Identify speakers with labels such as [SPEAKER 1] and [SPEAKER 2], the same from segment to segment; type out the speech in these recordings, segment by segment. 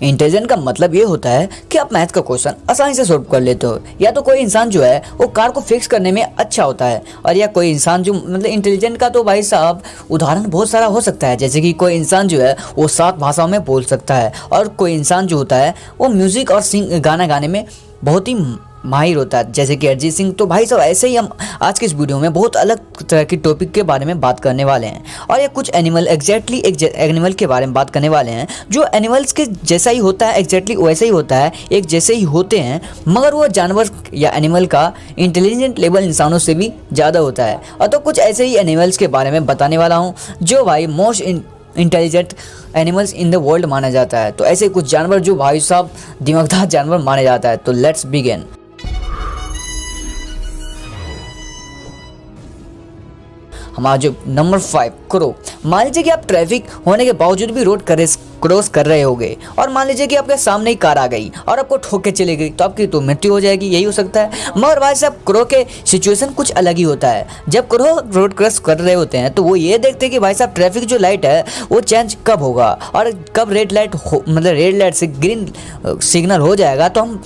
[SPEAKER 1] Intelligent का मतलब ये होता है कि आप मैथ का क्वेश्चन आसानी से सॉल्व कर लेते हो, या तो कोई इंसान जो है वो कार को फिक्स करने में अच्छा होता है, और या कोई इंसान जो मतलब इंटेलिजेंट का तो भाई साहब उदाहरण बहुत सारा हो सकता है। जैसे कि कोई इंसान जो है वो 7 भाषाओं में बोल सकता है, और कोई इंसान जो होता है वो म्यूजिक और गाना गाने में बहुत ही माहिर होता है, जैसे कि अरिजीत सिंह। तो भाई साहब ऐसे ही हम आज के इस वीडियो में बहुत अलग तरह की टॉपिक के बारे में बात करने वाले हैं, और ये कुछ एनिमल एग्जैक्टली एनिमल के बारे में बात करने वाले हैं जो एनिमल्स के जैसा ही होता है, एग्जैक्टली वैसे ही होता है, एक जैसे ही होते हैं, मगर वो जानवर या एनिमल का इंटेलिजेंट लेवल इंसानों से भी ज़्यादा होता है। और तो कुछ ऐसे ही एनिमल्स के बारे में बताने वाला हूँ जो भाई most intelligent animals in the world माना जाता है। तो ऐसे कुछ जानवर जो भाई साहब दिमागदार जानवर माने जाता है। तो लेट्स बिगिन। हमारा जो नंबर 5 क्रो। मान लीजिए कि आप ट्रैफिक होने के बावजूद भी रोड क्रॉस कर रहे होगे, और मान लीजिए कि आपके सामने ही कार आ गई और आपको ठोक के चली गई, तो आपकी तो मृत्यु हो जाएगी, यही हो सकता है। मगर भाई साहब क्रो के सिचुएशन कुछ अलग ही होता है। जब क्रो रोड क्रॉस कर रहे होते हैं तो वो ये देखते हैं कि भाई साहब ट्रैफिक जो लाइट है वो चेंज कब होगा, और कब रेड लाइट से ग्रीन सिग्नल हो जाएगा तो हम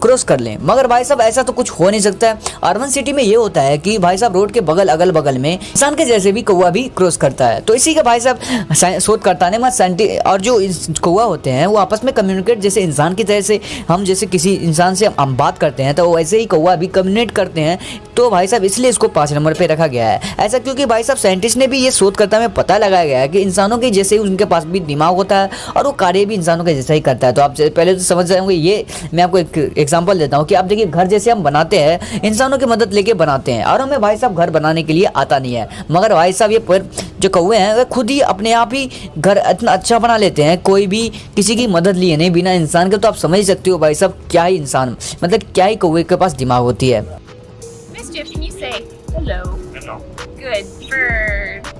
[SPEAKER 1] क्रॉस कर लें। मगर भाई साहब ऐसा तो कुछ हो नहीं सकता है। अर्बन सिटी में ये होता है कि भाई साहब रोड के अगल बगल में इंसान के जैसे भी कौवा भी क्रॉस करता है। तो इसी का भाई साहब शोधकर्ता ने साइंटिस्ट और जो कौवा होते हैं वो आपस में कम्युनिकेट, जैसे इंसान की तरह से हम जैसे किसी इंसान से हम बात करते हैं तो वैसे ही कौवा भी कम्युनिकेट करते हैं। तो भाई साहब इसलिए इसको 5 नंबर पे रखा गया है। ऐसा क्योंकि भाई साहब साइंटिस्ट ने भी ये शोधकर्ता में पता लगाया गया है कि इंसानों के जैसे ही उनके पास भी दिमाग होता है और वो कार्य भी इंसानों के जैसा ही करता है। तो आप पहले तो समझ जाएंगे। ये मैं आपको एक एग्जांपल देता हूँ कि आप देखिए घर जैसे हम बनाते हैं, इंसानों की मदद लेके बनाते हैं, और हमें भाई साहब घर बनाने के लिए आता नहीं है। मगर भाई साहब ये जो कौवे हैं वे खुद ही अपने आप ही घर इतना अच्छा बना लेते हैं, कोई भी किसी की मदद लिए नहीं, बिना इंसान के। तो आप समझ सकते हो भाई साहब क्या ही इंसान, मतलब क्या ही कौवे के पास दिमाग होती है।
[SPEAKER 2] Can you say hello? Hello. Good bird.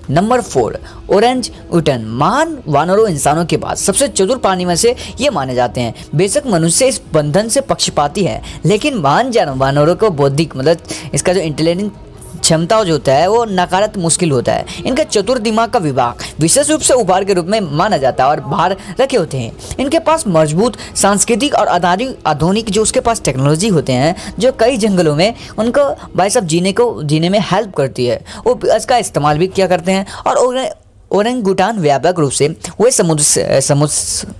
[SPEAKER 1] Number 4 orangutan. महान वानरों इंसानों के बाद सबसे चतुर प्राणी में से ये माने जाते हैं। बेशक मनुष्य इस बंधन से पक्षपाती है, लेकिन महान वानरों को बौद्धिक मतलब इसका जो इंटेलिजेंस क्षमता जो होता है वो नकारत मुश्किल होता है। इनके चतुर दिमाग का विभाग विशेष रूप से उपहार के रूप में माना जाता है और बाहर रखे होते हैं। इनके पास मजबूत सांस्कृतिक और आधुनिक जो उसके पास टेक्नोलॉजी होते हैं जो कई जंगलों में उनको भाई साहब जीने में हेल्प करती है। वो इसका इस्तेमाल भी किया करते हैं। और ओरेंगुटान व्यापक रूप से वे समुद्र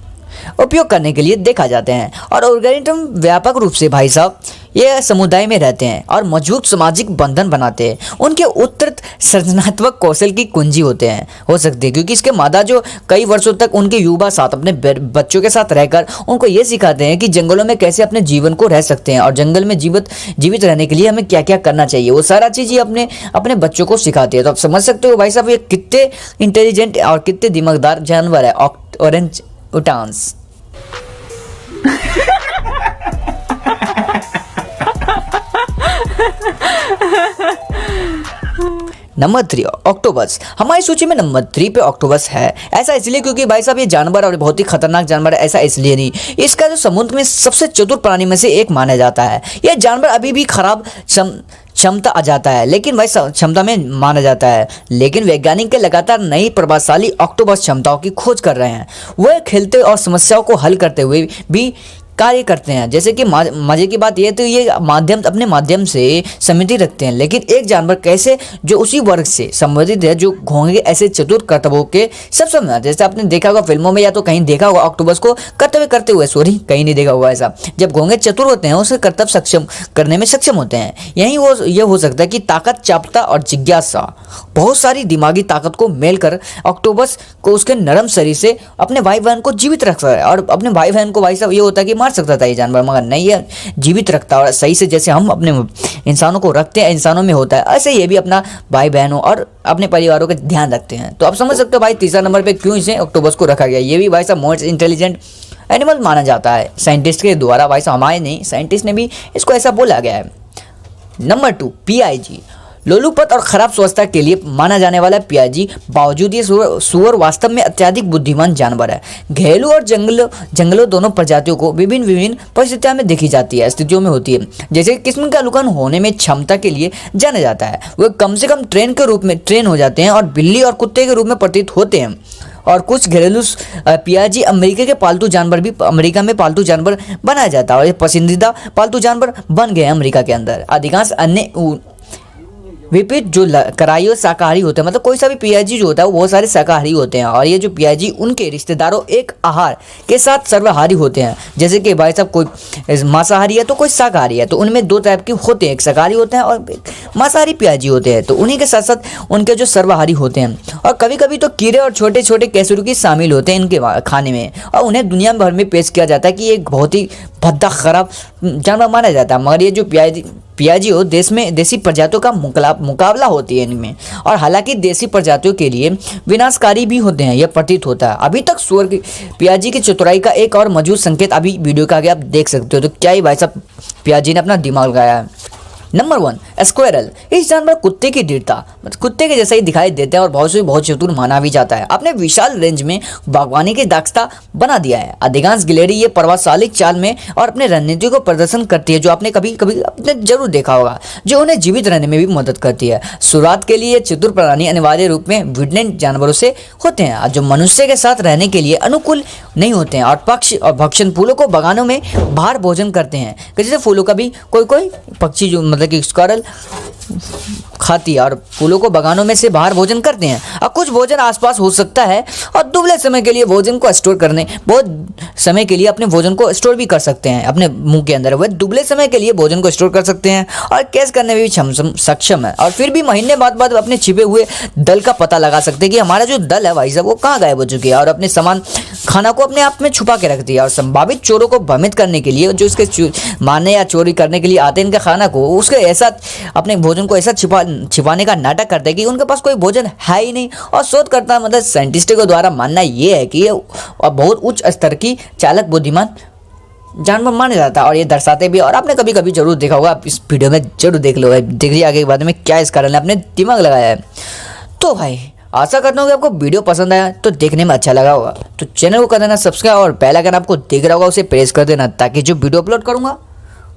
[SPEAKER 1] उपयोग करने के लिए देखा जाते हैं, और ऑर्गेनिज्म व्यापक रूप से भाई साहब ये समुदाय में रहते हैं और मजबूत सामाजिक बंधन बनाते हैं। उनके उत्तर सृजनात्मक कौशल की कुंजी हो सकते हैं, क्योंकि इसके मादा जो कई वर्षों तक उनके युवा साथ अपने बच्चों के साथ रहकर उनको ये सिखाते हैं कि जंगलों में कैसे अपने जीवन को रह सकते हैं, और जंगल में जीवित रहने के लिए हमें क्या क्या करना चाहिए, वो सारा चीज़ ये अपने बच्चों को सिखाती है। तो आप समझ सकते हो भाई साहब ये कितने इंटेलिजेंट और कितने दिमागदार जानवर है ऑरेंज उटान्स। Number 3 octopus. हमारी सूची में नंबर 3 पे ऑक्टोपस है। ऐसा इसलिए क्योंकि भाई साहब ये जानवर और बहुत ही खतरनाक जानवर है। ऐसा इसलिए नहीं, इसका जो समुद्र में सबसे चतुर प्राणी में से एक माना जाता है। यह जानवर अभी भी खराब क्षमता आ जाता है, लेकिन भाई क्षमता में माना जाता है, लेकिन वैज्ञानिक के लगातार नई प्रभावशाली ऑक्टोपस क्षमताओं की खोज कर रहे हैं। वह खेलते और समस्याओं को हल करते हुए भी कार्य करते हैं। जैसे कि मजे की बात यह तो ये अपने माध्यम से समिति रखते हैं, लेकिन एक जानवर कैसे जो उसी वर्ग से संबंधित है जो घोंघे ऐसे चतुर कर्तव्यों के सब समय, जैसे आपने देखा होगा फिल्मों में या तो कहीं देखा होगा ऑक्टोपस को कर्तव्य करते हुए, कहीं नहीं देखा होगा ऐसा। जब घोंघे चतुर होते हैं उसे कर्तव्य सक्षम करने में सक्षम होते हैं। यही हो सकता है कि ताकत, चापता और जिज्ञासा बहुत सारी दिमागी ताकत को मेल कर ऑक्टोपस को उसके नरम शरीर से अपने भाई बहन को जीवित रखता है। और अपने भाई बहन को भाई साहब ये होता है कि मार सकता था ये जानवर, मगर नहीं, है जीवित रखता है। और सही से जैसे हम अपने इंसानों को रखते हैं, इंसानों में होता है, ऐसे ये भी अपना भाई बहनों और अपने परिवारों का ध्यान रखते हैं। तो आप समझ सकते हो भाई तीसरा नंबर पे क्यों इसे ऑक्टोपस को रखा गया। ये भी भाई साहब मोस्ट इंटेलिजेंट एनिमल माना जाता है साइंटिस्ट के द्वारा। भाई साहब हमारे नहीं, साइंटिस्ट ने भी इसको ऐसा बोला गया है। Number 2 PIG। लोलुपत और खराब स्वास्थ्य के लिए माना जाने वाला PIG बावजूद ये सुअर वास्तव में अत्यधिक बुद्धिमान जानवर है। घरेलू और जंगलों दोनों प्रजातियों को विभिन्न परिस्थितियों में देखी जाती है, स्थितियों में होती है। जैसे किस्म का अनुकूलन होने में क्षमता के लिए जाना जाता है, वे कम से कम ट्रेन हो जाते हैं और बिल्ली और कुत्ते के रूप में प्रतीत और कुछ घरेलू पियाजी अमेरिका के पालतू जानवर भी अमेरिका में पालतू जानवर बनाया जाता है और ये पसंदीदा पालतू जानवर बन गए हैं अमेरिका के अंदर। अधिकांश अन्य विपरीत जो कराई और शाकाहारी होते हैं, मतलब कोई सा भी पियाजी जो होता है वो बहुत सारे शाकाहारी होते हैं और ये जो पियाजी उनके रिश्तेदारों एक आहार के साथ सर्वाहारी होते हैं। जैसे कि भाई साहब कोई मांसाहारी है तो कोई शाकाहारी है, तो उनमें दो टाइप के होते हैं, एक शाकाहारी होते हैं और मांसाहारी पियाजी होते हैं। तो उन्हीं के साथ साथ उनके जो सर्वाहारी होते हैं और कभी कभी तो कीड़े और छोटे छोटे केसुरुकी शामिल होते हैं इनके खाने में और उन्हें दुनिया भर में पेश किया जाता है कि एक बहुत ही भद्दा खराब जानवर माना जाता है। मगर ये जो पियाजी हो देसी प्रजातियों का मुकाबला होती है इनमें, और हालांकि देसी प्रजातियों के लिए विनाशकारी भी होते हैं यह प्रतीत होता है। अभी तक सुअर की पियाजी की चतुराई का एक और मौजूद संकेत अभी वीडियो के आगे आप देख सकते हो। तो क्या ही भाई साहब पियाजी ने अपना दिमाग लगाया है। Number 1 squirrel. इस जानवर कुत्ते की दृढ़ता, कुत्ते के जैसा ही दिखाई देते हैं और बहुत चतुर माना भी जाता है। अपने विशाल रेंज में बागवानी की दक्षता बना दिया है। अधिकांश गिलहरी ये प्रभावशाली चाल में और अपने रणनीति को प्रदर्शन करती है, जो आपने कभी कभी आपने जरूर देखा होगा, जो उन्हें जीवित रहने में भी मदद करती है। शुरुआत के लिए चतुर प्राणी अनिवार्य रूप में विडलेंड जानवरों से होते हैं जो मनुष्य के साथ रहने के लिए अनुकूल नहीं होते हैं और पक्षी और भक्षण फूलों को बगानों में बाहर भोजन करते हैं। जैसे फूलों का भी कोई पक्षी जो मतलब कि स्क्वारल खाती है और फूलों को बगानों में से बाहर भोजन करते हैं। और कुछ भोजन आसपास हो सकता है और दुबले समय के लिए भोजन को स्टोर करने बहुत समय के लिए अपने भोजन को स्टोर भी कर सकते हैं अपने मुंह के अंदर। वह दुबले समय के लिए भोजन को स्टोर कर सकते हैं और कैच करने में भी सक्षम है और फिर भी महीने बाद अपने छिपे हुए दल का पता लगा सकते हैं कि हमारा जो दल है भाई साहब वो कहाँ गायब हो चुकी है और अपने सामान खाना को अपने आप में छुपा के रख दिया। और संभावित चोरों को भ्रमित करने के लिए जो इसके मारने या चोरी करने के लिए आते हैं इनके खाना को, उसके ऐसा अपने भोजन को ऐसा छिपाने का नाटक करते हैं कि उनके पास कोई भोजन है ही नहीं। और शोधकर्ता मतलब साइंटिस्टों के द्वारा मानना ये है कि ये बहुत उच्च स्तर की चालक बुद्धिमान जानवर माना जाता है और ये दर्शाते भी। और आपने कभी कभी जरूर देखा होगा, आप इस वीडियो में जरूर देख लो, देखिए आगे के बाद में क्या इस कारण आपने दिमाग लगाया है। तो भाई आशा करता हूँ कि आपको वीडियो पसंद आया तो देखने में अच्छा लगा होगा, तो चैनल को कर देना सब्सक्राइब और बेल आइकन आपको दिख रहा होगा उसे प्रेस कर देना ताकि जो वीडियो अपलोड करूँगा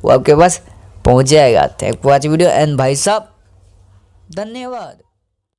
[SPEAKER 1] वो आपके पास पहुँच जाएगा। Thank you for watching video and भाई साहब धन्यवाद।